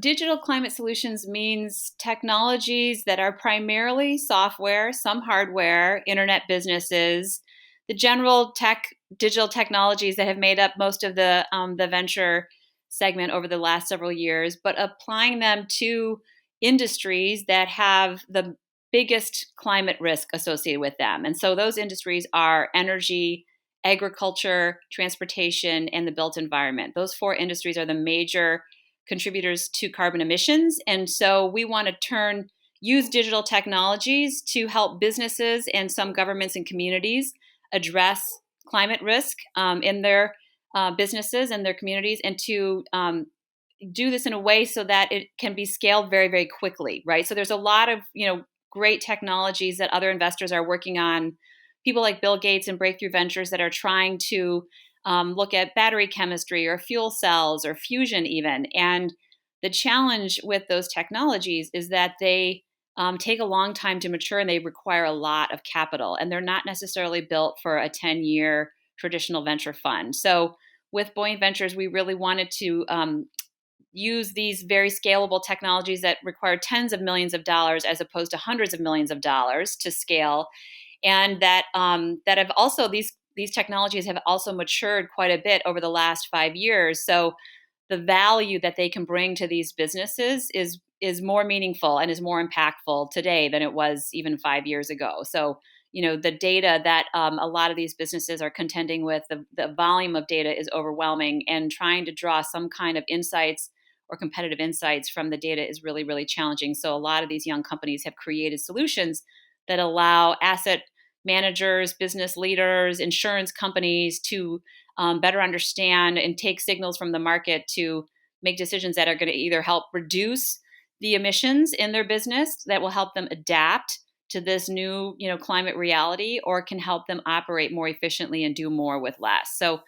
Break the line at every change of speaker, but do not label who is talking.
digital climate solutions means technologies that are primarily software, some hardware, internet businesses, the general digital technologies that have made up most of the venture segment over the last several years, but applying them to industries that have the biggest climate risk associated with them. And so those industries are energy, agriculture, transportation, and the built environment. Those four industries are the major contributors to carbon emissions. And so we want to use digital technologies to help businesses and some governments and communities address climate risk in their businesses and their communities, and to do this in a way so that it can be scaled very, very quickly, right? So there's a lot of, great technologies that other investors are working on. People like Bill Gates and Breakthrough Ventures that are trying to look at battery chemistry or fuel cells or fusion even. And the challenge with those technologies is that they take a long time to mature, and they require a lot of capital. And they're not necessarily built for a 10-year traditional venture fund. So with Buoyant Ventures, we really wanted to use these very scalable technologies that require tens of millions of dollars as opposed to hundreds of millions of dollars to scale, and that have also these technologies have also matured quite a bit over the last 5 years. So the value that they can bring to these businesses is more meaningful and is more impactful today than it was even 5 years ago. So the data that a lot of these businesses are contending with, the volume of data is overwhelming, and trying to draw some kind of insights or competitive insights from the data is really, really challenging. So a lot of these young companies have created solutions that allow asset managers, business leaders, insurance companies to better understand and take signals from the market to make decisions that are going to either help reduce the emissions in their business, that will help them adapt to this new, climate reality, or can help them operate more efficiently and do more with less. So